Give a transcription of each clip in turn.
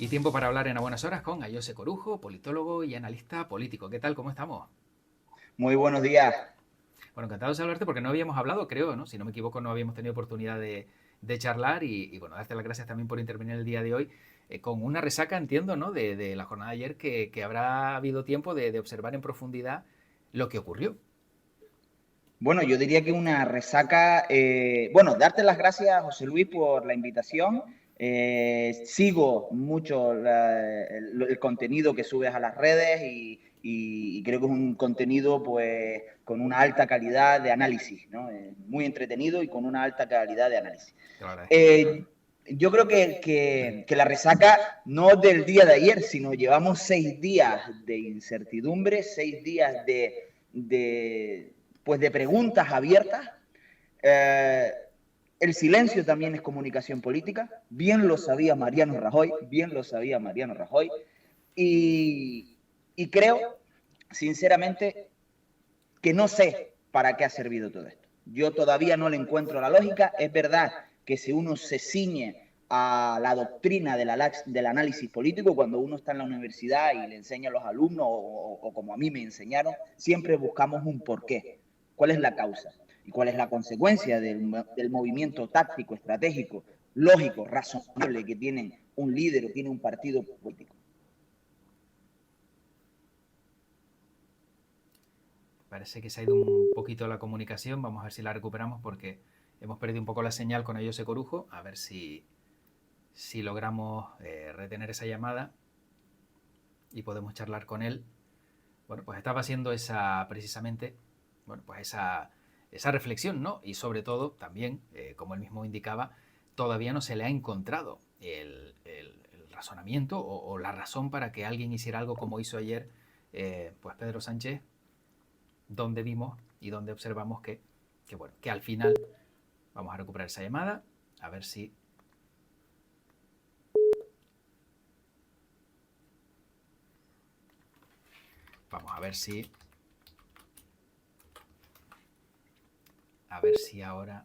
Y tiempo para hablar en A Buenas Horas con Ayose Corujo, politólogo y analista político. ¿Qué tal? ¿Cómo estamos? Muy buenos días. Bueno, encantado de saludarte porque no habíamos hablado, creo, ¿no? Si no me equivoco, no habíamos tenido oportunidad de charlar y, bueno, darte las gracias también por intervenir el día de hoy con una resaca, entiendo, ¿no? De la jornada de ayer que habrá habido tiempo de observar en profundidad lo que ocurrió. Bueno, yo diría que una resaca. Bueno, darte las gracias, José Luis, por la invitación. Sigo mucho el contenido que subes a las redes y creo que es un contenido pues con una alta calidad de análisis, ¿no? Muy entretenido y con una alta calidad de análisis. Te lo agradezco. Eh, yo creo que la resaca no del día de ayer, sino llevamos 6 días de incertidumbre, 6 días pues de preguntas abiertas. Eh, el silencio también es comunicación política, bien lo sabía Mariano Rajoy, bien lo sabía Mariano Rajoy, y, y creo, sinceramente, que no sé para qué ha servido todo esto. Yo todavía no le encuentro la lógica. Es verdad que si uno se ciñe a la doctrina del análisis político, cuando uno está en la universidad y le enseña a los alumnos, o como a mí me enseñaron, siempre buscamos un porqué. ¿Cuál es la causa? ¿Y cuál es la consecuencia del movimiento táctico, estratégico, lógico, razonable que tienen un líder o tiene un partido político? Parece que se ha ido un poquito la comunicación. Vamos a ver si la recuperamos porque hemos perdido un poco la señal con Ayose Corujo. A ver si logramos retener esa llamada y podemos charlar con él. Bueno, pues estaba haciendo esa, precisamente, bueno, pues esa reflexión, ¿no? Y sobre todo, también, como él mismo indicaba, todavía no se le ha encontrado el razonamiento o la razón para que alguien hiciera algo como hizo ayer, pues Pedro Sánchez, donde vimos y donde observamos bueno, que al final vamos a recuperar esa llamada, a ver si vamos a ver si ahora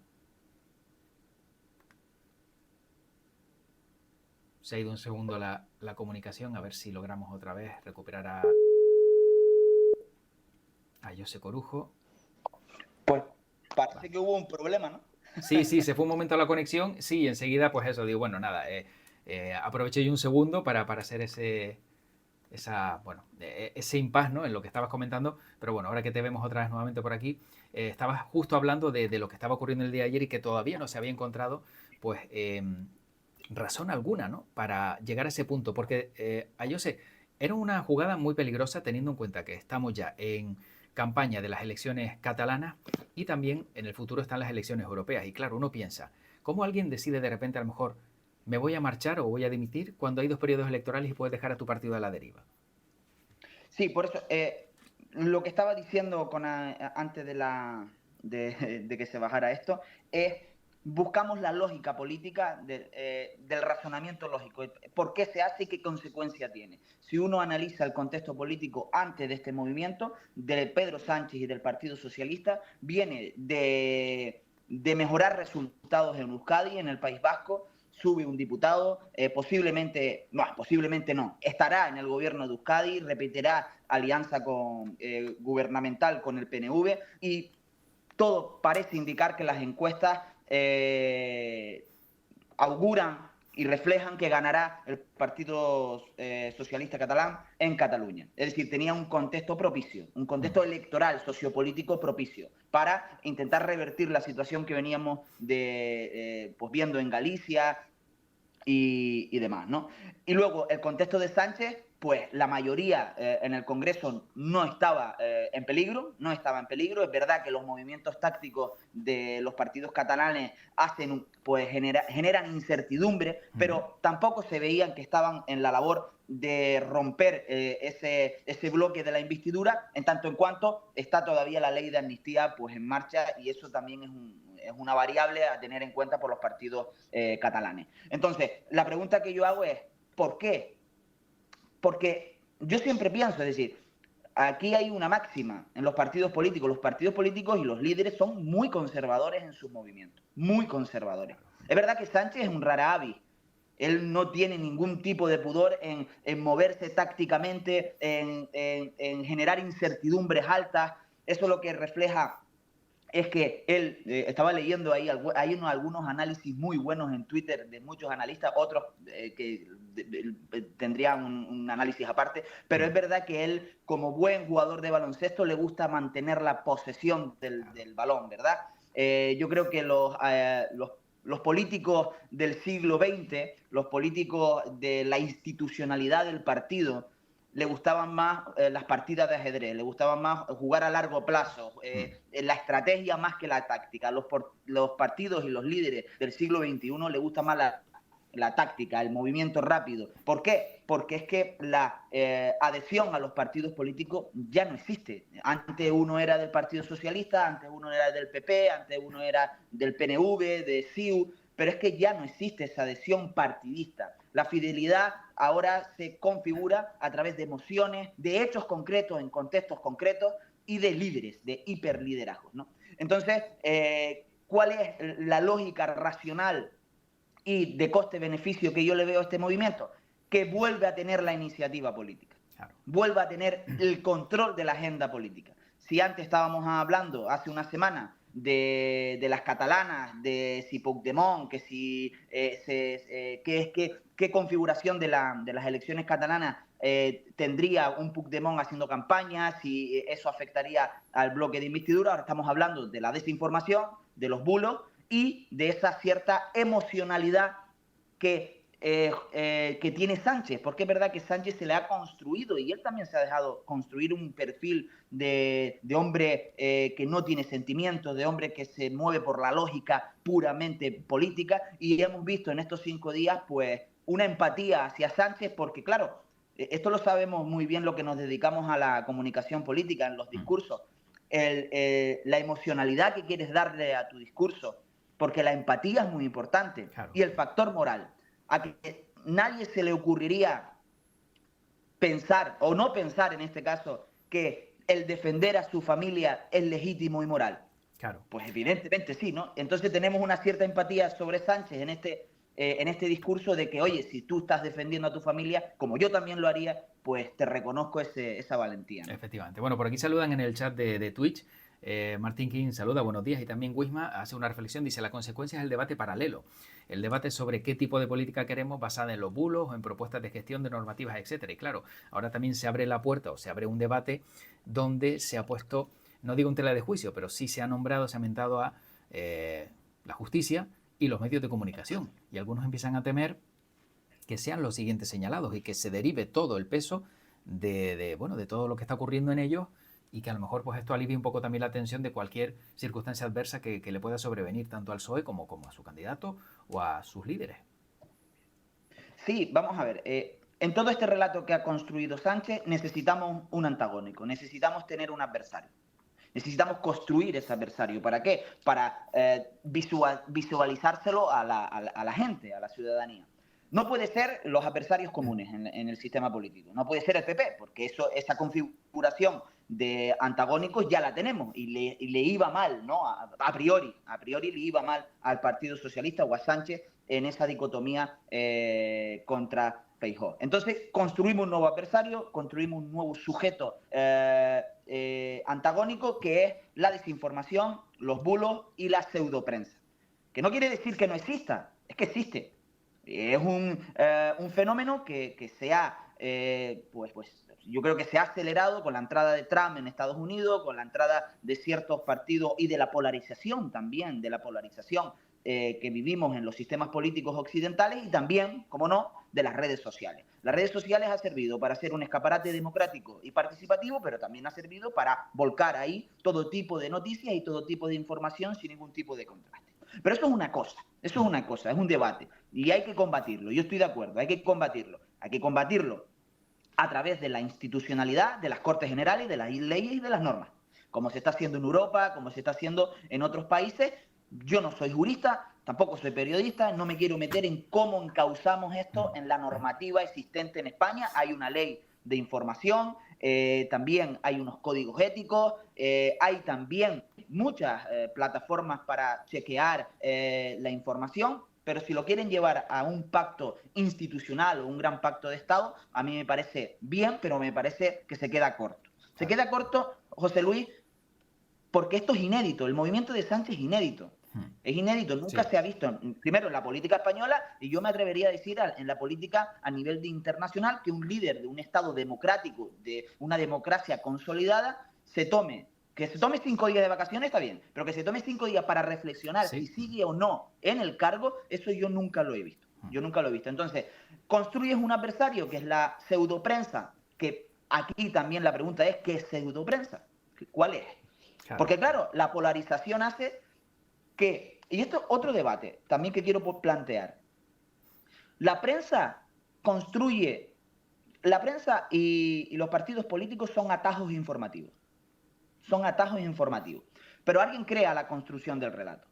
se ha ido un segundo la comunicación, a ver si logramos otra vez recuperar a José Corujo. Pues parece Vale. que hubo un problema, ¿no? Sí, sí, se fue un momento la conexión, sí, y enseguida pues eso, digo, bueno, nada, aproveché yo un segundo para hacer ese impasse, ¿no? En lo que estabas comentando, pero bueno, ahora que te vemos otra vez nuevamente por aquí, estabas justo hablando de lo que estaba ocurriendo el día de ayer y que todavía no se había encontrado, pues, razón alguna, ¿no? Para llegar a ese punto, porque, yo sé, era una jugada muy peligrosa teniendo en cuenta que estamos ya en campaña de las elecciones catalanas y también en el futuro están las elecciones europeas. Y claro, uno piensa, ¿cómo alguien decide de repente a lo mejor me voy a marchar o voy a dimitir cuando hay 2 periodos electorales y puedes dejar a tu partido a la deriva? Sí, por eso, lo que estaba diciendo antes de que se bajara esto es buscamos la lógica política del razonamiento lógico. ¿Por qué se hace y qué consecuencia tiene? Si uno analiza el contexto político antes de este movimiento, de Pedro Sánchez y del Partido Socialista, viene de mejorar resultados en Euskadi, en el País Vasco, sube un diputado, posiblemente no, estará en el gobierno de Euskadi, repetirá alianza gubernamental con el PNV y todo parece indicar que las encuestas auguran y reflejan que ganará el Partido Socialista Catalán en Cataluña. Es decir, tenía un contexto propicio, un contexto electoral, sociopolítico propicio, para intentar revertir la situación que veníamos pues viendo en Galicia, y demás, ¿no? Y luego el contexto de Sánchez, pues la mayoría en el Congreso no estaba en peligro, no estaba en peligro. Es verdad que los movimientos tácticos de los partidos catalanes pues generan incertidumbre, pero tampoco se veían que estaban en la labor de romper ese bloque de la investidura, en tanto en cuanto está todavía la ley de amnistía pues en marcha, y eso también es una variable a tener en cuenta por los partidos catalanes. Entonces, la pregunta que yo hago es, ¿por qué? Porque yo siempre pienso, es decir, aquí hay una máxima en los partidos políticos y los líderes son muy conservadores en sus movimientos, muy conservadores. Es verdad que Sánchez es un rara avis, Él no tiene ningún tipo de pudor en moverse tácticamente, en generar incertidumbres altas. Eso lo que refleja es que él, estaba leyendo ahí, hay algunos análisis muy buenos en Twitter de muchos analistas, otros que tendrían un análisis aparte, pero es verdad que él, como buen jugador de baloncesto, le gusta mantener la posesión del balón, ¿verdad? Yo creo que los políticos del siglo XX, los políticos de la institucionalidad del partido, le gustaban más las partidas de ajedrez, le gustaban más jugar a largo plazo, la estrategia más que la táctica. Los partidos y los líderes del siglo XXI le gusta más la táctica, el movimiento rápido. ¿Por qué? Porque es que la adhesión a los partidos políticos ya no existe. Antes uno era del Partido Socialista, antes uno era del PP, antes uno era del PNV, de CiU, pero es que ya no existe esa adhesión partidista. La fidelidad ahora se configura a través de emociones, de hechos concretos en contextos concretos y de líderes, de hiperliderazgos, ¿no? Entonces, ¿cuál es la lógica racional y de coste-beneficio que yo le veo a este movimiento? Que vuelve a tener la iniciativa política, claro, vuelve a tener el control de la agenda política. Si antes estábamos hablando, hace una semana, de las catalanas, de si Puigdemont, que si qué configuración de las elecciones catalanas tendría un Puigdemont haciendo campaña, si eso afectaría al bloque de investidura. Ahora estamos hablando de la desinformación, de los bulos y de esa cierta emocionalidad que tiene Sánchez, porque es verdad que Sánchez se le ha construido y él también se ha dejado construir un perfil de hombre que no tiene sentimientos, de hombre que se mueve por la lógica puramente política, y hemos visto en estos 5 días pues una empatía hacia Sánchez, porque claro, esto lo sabemos muy bien lo que nos dedicamos a la comunicación política en los discursos, la emocionalidad que quieres darle a tu discurso, porque la empatía es muy importante, claro, y el factor moral. A que nadie se le ocurriría pensar, o no pensar en este caso, que el defender a su familia es legítimo y moral. Claro. Pues evidentemente sí, ¿no? Entonces tenemos una cierta empatía sobre Sánchez en este discurso de que, oye, si tú estás defendiendo a tu familia, como yo también lo haría, pues te reconozco esa valentía, ¿no? Efectivamente. Bueno, por aquí saludan en el chat de Twitch. Martín King saluda, buenos días, y también Wisma hace una reflexión, dice: la consecuencia es el debate paralelo, el debate sobre qué tipo de política queremos basada en los bulos o en propuestas de gestión de normativas, etcétera. Y claro, ahora también se abre la puerta o se abre un debate donde se ha puesto, no digo en tela de juicio, pero sí se ha nombrado, se ha mentado a la justicia y los medios de comunicación, y algunos empiezan a temer que sean los siguientes señalados y que se derive todo el peso de todo lo que está ocurriendo en ellos, y que a lo mejor pues esto alivie un poco también la tensión de cualquier circunstancia adversa que le pueda sobrevenir tanto al PSOE como a su candidato o a sus líderes. Sí, vamos a ver. En todo este relato que ha construido Sánchez necesitamos un antagónico, necesitamos tener un adversario. Necesitamos construir ese adversario. ¿Para qué? Para visualizárselo a la gente, a la ciudadanía. No puede ser los adversarios comunes en el sistema político. No puede ser el PP, porque esa configuración de antagónicos ya la tenemos y le iba mal, ¿no? A priori le iba mal al Partido Socialista o a Sánchez en esa dicotomía contra Feijóo. Entonces, construimos un nuevo adversario, construimos un nuevo sujeto antagónico, que es la desinformación, los bulos y la pseudoprensa. Que no quiere decir que no exista, es que existe. Es un fenómeno que se ha, yo creo que se ha acelerado con la entrada de Trump en Estados Unidos, con la entrada de ciertos partidos y de la polarización también, de la polarización que vivimos en los sistemas políticos occidentales, y también, como no, de las redes sociales. Las redes sociales han servido para ser un escaparate democrático y participativo, pero también ha servido para volcar ahí todo tipo de noticias y todo tipo de información sin ningún tipo de contraste. Pero eso es un debate, y hay que combatirlo. Yo estoy de acuerdo, hay que combatirlo a través de la institucionalidad, de las Cortes Generales, de las leyes y de las normas, como se está haciendo en Europa, como se está haciendo en otros países. Yo no soy jurista, tampoco soy periodista, no me quiero meter en cómo encauzamos esto en la normativa existente en España. Hay una ley de información, también hay unos códigos éticos, hay también muchas plataformas para chequear la información, pero si lo quieren llevar a un pacto institucional o un gran pacto de Estado, a mí me parece bien, pero me parece que se queda corto. Se queda corto, José Luis, porque esto es inédito, el movimiento de Sánchez es inédito. Es inédito, nunca se ha visto, primero en la política española, y yo me atrevería a decir en la política a nivel de internacional, que un líder de un Estado democrático, de una democracia consolidada, que se tome 5 días de vacaciones está bien, pero que se tome 5 días para reflexionar si sigue o no en el cargo, eso yo nunca lo he visto. Yo nunca lo he visto. Entonces, construyes un adversario que es la pseudoprensa, que aquí también la pregunta es, ¿qué es pseudoprensa? ¿Cuál es? Claro. Porque claro, la polarización hace que, y esto es otro debate también que quiero plantear, la prensa y los partidos políticos son atajos informativos. Pero alguien crea la construcción del relato.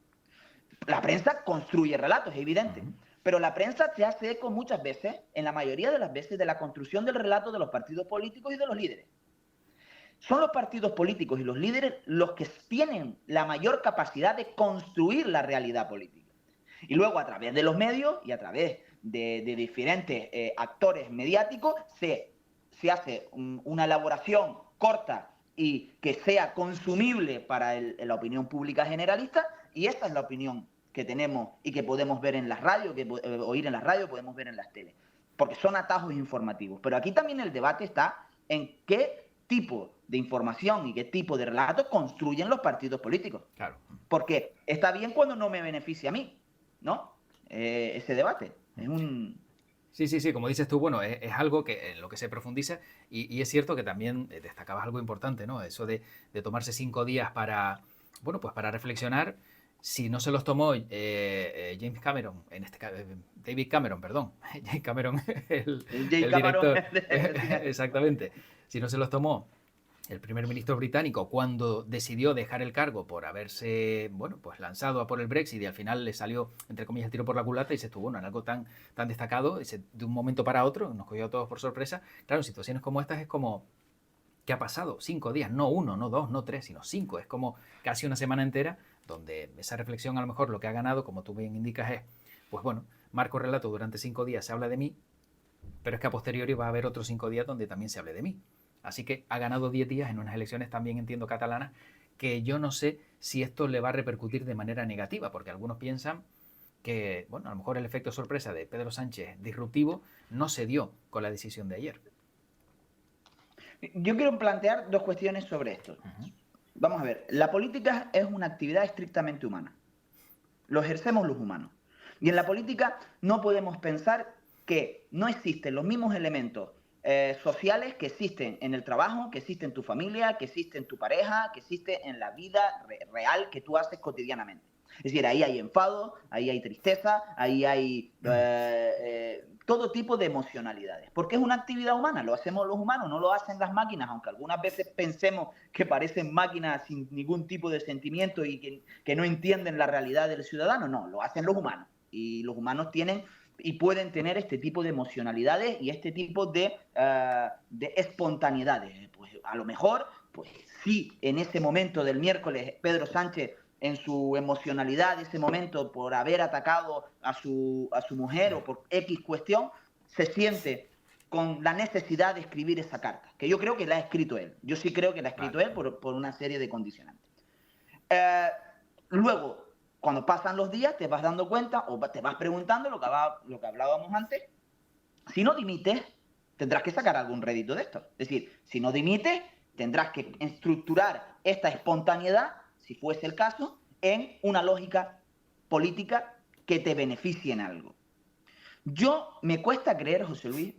La prensa construye relatos, es evidente. Pero la prensa se hace eco muchas veces, en la mayoría de las veces, de la construcción del relato de los partidos políticos y de los líderes. Son los partidos políticos y los líderes los que tienen la mayor capacidad de construir la realidad política. Y luego, a través de los medios y a través de diferentes actores mediáticos, se hace una elaboración corta y que sea consumible para la opinión pública generalista, y esta es la opinión que tenemos y que podemos ver en las radios, oír en las radios, podemos ver en las teles, porque son atajos informativos. Pero aquí también el debate está en qué tipo de información y qué tipo de relato construyen los partidos políticos. Claro. Porque está bien cuando no me beneficia a mí, ¿no? Ese debate. Es un... Sí, como dices tú, bueno, es algo que en lo que se profundiza y es cierto que también destacabas algo importante, ¿no? Eso de tomarse 5 días para, bueno, pues para reflexionar. Si no se los tomó James Cameron, en este caso, David Cameron, perdón, James Cameron, el director, exactamente, si no se los tomó el primer ministro británico cuando decidió dejar el cargo por haberse, bueno, pues lanzado a por el Brexit y al final le salió, entre comillas, el tiro por la culata y se estuvo, bueno, en algo tan destacado, de un momento para otro, nos cogió a todos por sorpresa. Claro, en situaciones como estas es como, ¿qué ha pasado? 5 días, no 1, no 2, no 3, sino 5, es como casi una semana entera donde esa reflexión a lo mejor lo que ha ganado, como tú bien indicas, es, pues bueno, marco relato durante 5 días se habla de mí, pero es que a posteriori va a haber otros 5 días donde también se hable de mí. Así que ha ganado 10 días en unas elecciones también, entiendo, catalanas, que yo no sé si esto le va a repercutir de manera negativa, porque algunos piensan que, bueno, a lo mejor el efecto sorpresa de Pedro Sánchez disruptivo no se dio con la decisión de ayer. Yo quiero plantear 2 cuestiones sobre esto. Vamos a ver, la política es una actividad estrictamente humana. Lo ejercemos los humanos. Y en la política no podemos pensar que no existen los mismos elementos sociales que existen en el trabajo, que existen en tu familia, que existen en tu pareja, que existen en la vida real que tú haces cotidianamente. Es decir, ahí hay enfado, ahí hay tristeza, ahí hay todo tipo de emocionalidades. Porque es una actividad humana, lo hacemos los humanos, no lo hacen las máquinas, aunque algunas veces pensemos que parecen máquinas sin ningún tipo de sentimiento y que no entienden la realidad del ciudadano. No, lo hacen los humanos. Y los humanos tienen y pueden tener este tipo de emocionalidades y este tipo de espontaneidades. Pues a lo mejor, pues sí, en ese momento del miércoles, Pedro Sánchez, en su emocionalidad, ese momento, por haber atacado a su mujer o por X cuestión, se siente con la necesidad de escribir esa carta, que yo creo que la ha escrito él. Yo sí creo que la ha escrito él por una serie de condicionantes. Luego, cuando pasan los días, te vas dando cuenta o te vas preguntando lo que hablábamos antes. Si no dimites, tendrás que sacar algún rédito de esto. Es decir, si no dimites, tendrás que estructurar esta espontaneidad, si fuese el caso, en una lógica política que te beneficie en algo. Me cuesta creer, José Luis,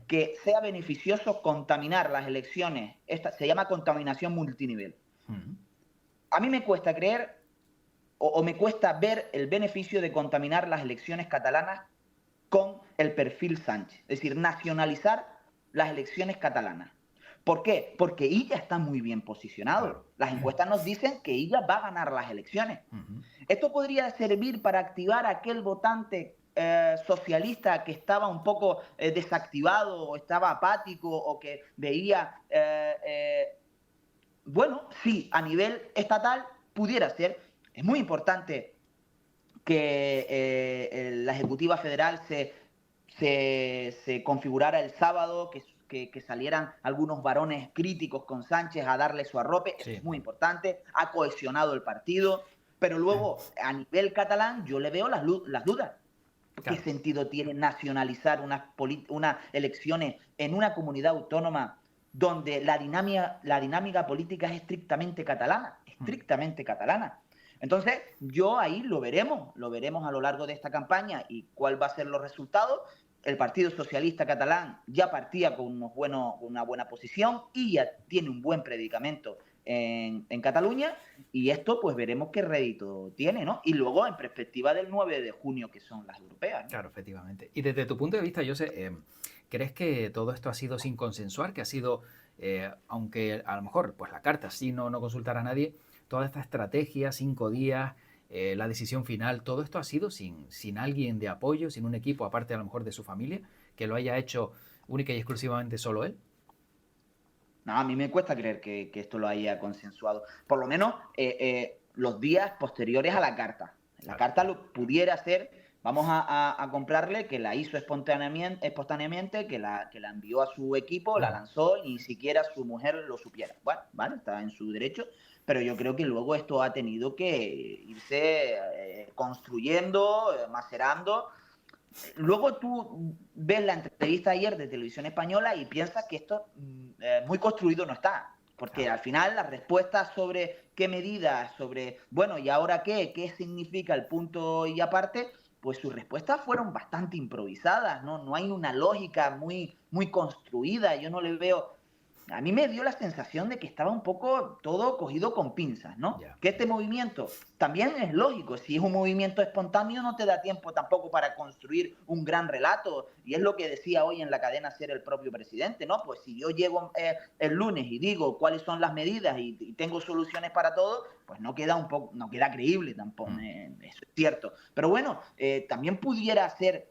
que sea beneficioso contaminar las elecciones. Se llama contaminación multinivel. A mí me cuesta creer o me cuesta ver el beneficio de contaminar las elecciones catalanas con el perfil Sánchez. Es decir, nacionalizar las elecciones catalanas. ¿Por qué? Porque ella está muy bien posicionado. Las encuestas nos dicen que ella va a ganar las elecciones. Esto podría servir para activar a aquel votante socialista que estaba un poco desactivado o estaba apático o que veía... bueno, sí, a nivel estatal pudiera ser. Es muy importante que la Ejecutiva Federal se configurara el sábado, que salieran algunos varones críticos con Sánchez a darle su arrope, eso Sí. es muy importante, ha cohesionado el partido, pero luego a nivel catalán yo le veo las dudas. ¿Qué Claro. sentido tiene nacionalizar unas elecciones en una comunidad autónoma donde la dinámica política es estrictamente catalana? Estrictamente catalana. Entonces, yo ahí lo veremos a lo largo de esta campaña y cuál va a ser los resultados. El Partido Socialista Catalán ya partía con una buena posición y ya tiene un buen predicamento en Cataluña, y esto pues veremos qué rédito tiene, ¿no? Y luego en perspectiva del 9 de junio, que son las europeas, ¿no? Claro, efectivamente. Y desde tu punto de vista, José, ¿crees que todo esto ha sido sin consensuar? Que ha sido, aunque a lo mejor pues la carta sí no consultará a nadie, toda esta estrategia, 5 días, la decisión final, todo esto ha sido sin alguien de apoyo, sin un equipo, aparte a lo mejor de su familia, que lo haya hecho única y exclusivamente solo él. No, a mí me cuesta creer que esto lo haya consensuado. Por lo menos los días posteriores a la carta. La Claro. carta lo pudiera ser, vamos a comprarle que la hizo espontáneamente, que la envió a su equipo, la lanzó y ni siquiera su mujer lo supiera. Bueno, vale, está en su derecho, pero yo creo que luego esto ha tenido que irse construyendo, macerando. Luego tú ves la entrevista ayer de Televisión Española y piensas que esto muy construido no está. Porque Claro. al final las respuestas sobre qué medidas, sobre, bueno, ¿y ahora qué significa el punto y aparte? Pues sus respuestas fueron bastante improvisadas, ¿no? No hay una lógica muy construida. Yo no le veo. A mí me dio la sensación de que estaba un poco todo cogido con pinzas, ¿no? Ya. Que este movimiento también es lógico, si es un movimiento espontáneo no te da tiempo tampoco para construir un gran relato, y es lo que decía hoy en la cadena SER el propio presidente, ¿no? Pues si yo llego el lunes y digo cuáles son las medidas y tengo soluciones para todo, pues no queda creíble tampoco, eso es cierto. Pero bueno, también pudiera ser.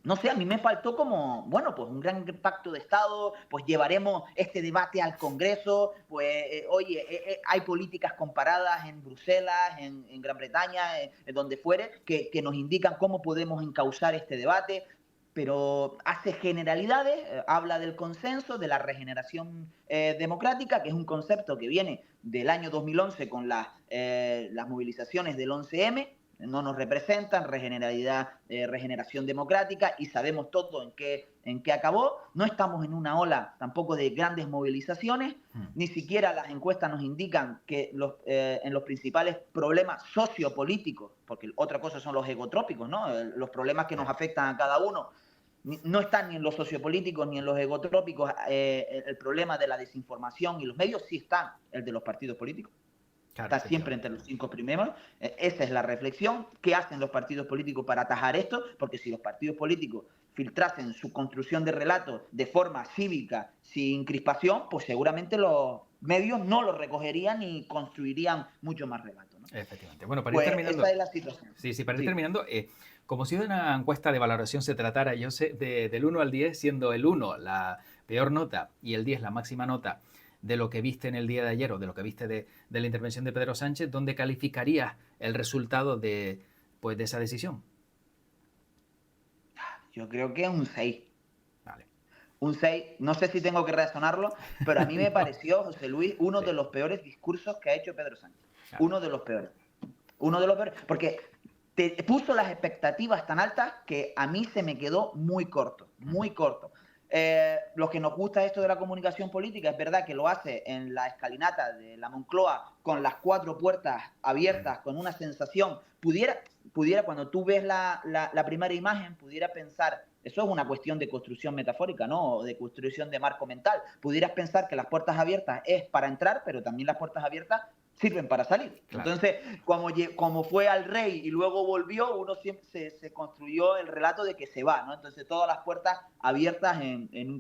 No sé, a mí me faltó como, bueno, pues un gran pacto de Estado, pues llevaremos este debate al Congreso, pues, oye, hay políticas comparadas en Bruselas, en Gran Bretaña, en donde fuere, que nos indican cómo podemos encauzar este debate, pero hace generalidades, habla del consenso, de la regeneración democrática, que es un concepto que viene del año 2011 con las movilizaciones del 11M, no nos representan, regeneración democrática, y sabemos todo en qué acabó. No estamos en una ola tampoco de grandes movilizaciones, ni siquiera las encuestas nos indican que en los principales problemas sociopolíticos, porque otra cosa son los egotrópicos, ¿no? Los problemas que nos afectan a cada uno, no están ni en los sociopolíticos ni en los egotrópicos. El problema de la desinformación y los medios sí están, el de los partidos políticos. Claro, Está siempre entre los 5 primeros. Esa es la reflexión. ¿Qué hacen los partidos políticos para atajar esto? Porque si los partidos políticos filtrasen su construcción de relatos de forma cívica, sin crispación, pues seguramente los medios no lo recogerían y construirían mucho más relatos, ¿no? Efectivamente. Bueno, para ir Pues terminando. esa es la situación. Sí, para ir Sí. terminando, como si de una encuesta de valoración se tratara, yo sé, del 1 al 10, siendo el 1 la peor nota y el 10 la máxima nota de lo que viste en el día de ayer o de lo que viste de la intervención de Pedro Sánchez, ¿dónde calificarías el resultado de esa decisión? Yo creo que es un 6. Vale. Un 6, no sé si tengo que razonarlo, pero a mí me No. pareció, José Luis, uno Sí. de los peores discursos que ha hecho Pedro Sánchez. Claro. Uno de los peores. Uno de los peores. Porque te puso las expectativas tan altas que a mí se me quedó muy corto, muy corto. Los que nos gusta esto de la comunicación política, es verdad que lo hace en la escalinata de la Moncloa con las 4 puertas abiertas, con una sensación, pudiera cuando tú ves la primera imagen, pudiera pensar, eso es una cuestión de construcción metafórica, ¿no? O de construcción de marco mental. Pudieras pensar que las puertas abiertas es para entrar, pero también las puertas abiertas sirven para salir. Claro. Entonces, como fue al rey y luego volvió, uno siempre se construyó el relato de que se va, ¿no? Entonces, todas las puertas abiertas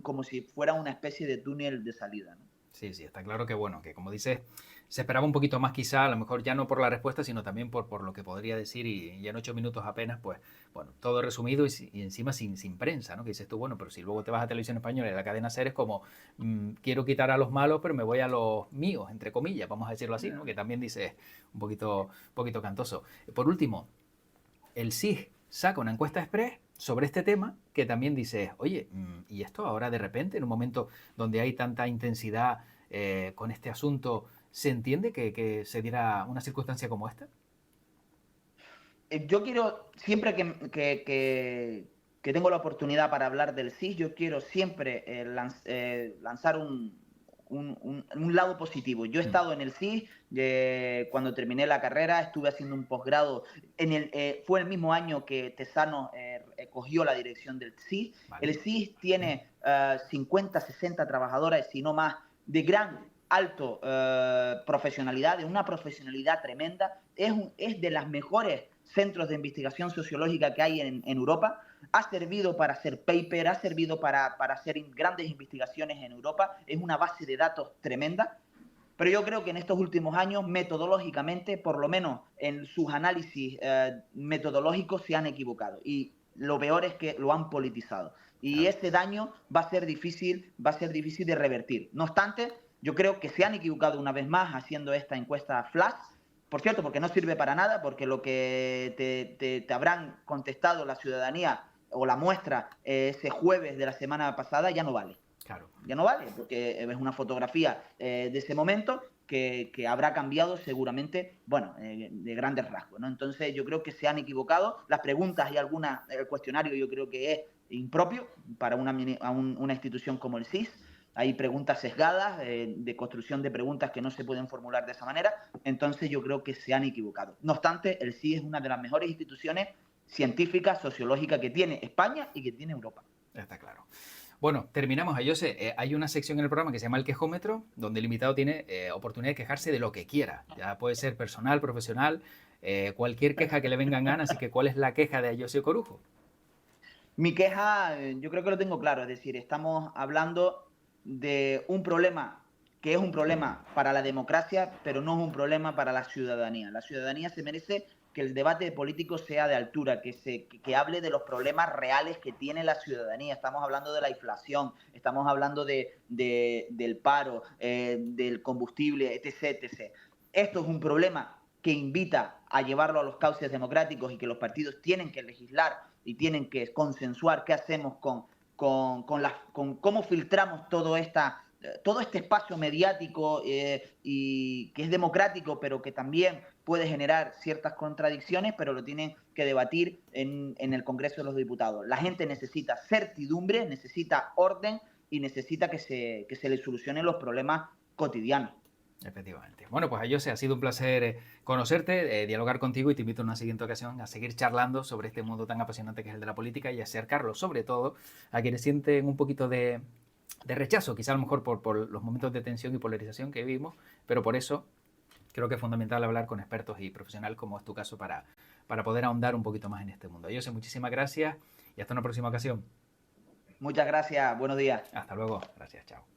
como si fuera una especie de túnel de salida, ¿no? Sí, está claro que, bueno, que como dices, se esperaba un poquito más quizá, a lo mejor ya no por la respuesta, sino también por lo que podría decir, y en 8 minutos apenas, pues, bueno, todo resumido y encima sin prensa, ¿no? Que dices tú, bueno, pero si luego te vas a Televisión Española y la cadena SER es como, quiero quitar a los malos, pero me voy a los míos, entre comillas, vamos a decirlo así, ¿no? Que también dices un poquito cantoso. Por último, el SIG saca una encuesta express sobre este tema que también dice, oye, ¿y esto ahora de repente, en un momento donde hay tanta intensidad con este asunto, se entiende que se diera una circunstancia como esta? Yo quiero, siempre que tengo la oportunidad para hablar del CIS, yo quiero siempre lanzar un lado positivo. Yo he estado en el CIS, cuando terminé la carrera, estuve haciendo un posgrado. Fue el mismo año que Tesano cogió la dirección del CIS. Vale. El CIS tiene 50, 60 trabajadoras, si no más, de gran alto profesionalidad, de una profesionalidad tremenda. Es de las mejores centros de investigación sociológica que hay en Europa. Ha servido para hacer paper, ha servido para hacer grandes investigaciones en Europa. Es una base de datos tremenda. Pero yo creo que en estos últimos años, metodológicamente, por lo menos en sus análisis metodológicos, se han equivocado. Y lo peor es que lo han politizado. Y ese daño va a ser difícil de revertir. No obstante, yo creo que se han equivocado una vez más haciendo esta encuesta flash. Por cierto, porque no sirve para nada, porque lo que te habrán contestado la ciudadanía o la muestra ese jueves de la semana pasada ya no vale. Claro. Ya no vale, porque es una fotografía de ese momento que habrá cambiado seguramente, bueno, de grandes rasgos, ¿no? Entonces yo creo que se han equivocado. Las preguntas y el cuestionario yo creo que es impropio para una institución como el CIS. Hay preguntas sesgadas, de construcción de preguntas que no se pueden formular de esa manera. Entonces yo creo que se han equivocado. No obstante, el CIS es una de las mejores instituciones científicas, sociológicas que tiene España y que tiene Europa. Está claro. Bueno, terminamos. José, hay una sección en el programa que se llama El Quejómetro, donde el invitado tiene oportunidad de quejarse de lo que quiera. Ya puede ser personal, profesional, cualquier queja que le venga en gana. Así que, ¿cuál es la queja de José Corujo? Mi queja, yo creo que lo tengo claro. Es decir, estamos hablando de un problema que es un problema para la democracia, pero no es un problema para la ciudadanía. La ciudadanía se merece que el debate político sea de altura, que hable de los problemas reales que tiene la ciudadanía. Estamos hablando de la inflación, estamos hablando del paro, del combustible, etc, etc. Esto es un problema que invita a llevarlo a los cauces democráticos y que los partidos tienen que legislar y tienen que consensuar qué hacemos con cómo filtramos todo este espacio mediático y que es democrático, pero que también puede generar ciertas contradicciones, pero lo tienen que debatir en el Congreso de los Diputados. La gente necesita certidumbre, necesita orden y necesita que se le solucionen los problemas cotidianos. Efectivamente. Bueno, pues José, ha sido un placer conocerte, dialogar contigo, y te invito en una siguiente ocasión a seguir charlando sobre este mundo tan apasionante que es el de la política y acercarlo sobre todo a quienes sienten un poquito de rechazo, quizá a lo mejor por los momentos de tensión y polarización que vivimos, pero por eso creo que es fundamental hablar con expertos y profesionales, como es tu caso, para poder ahondar un poquito más en este mundo. José, muchísimas gracias y hasta una próxima ocasión. Muchas gracias, buenos días. Hasta luego, gracias, chao.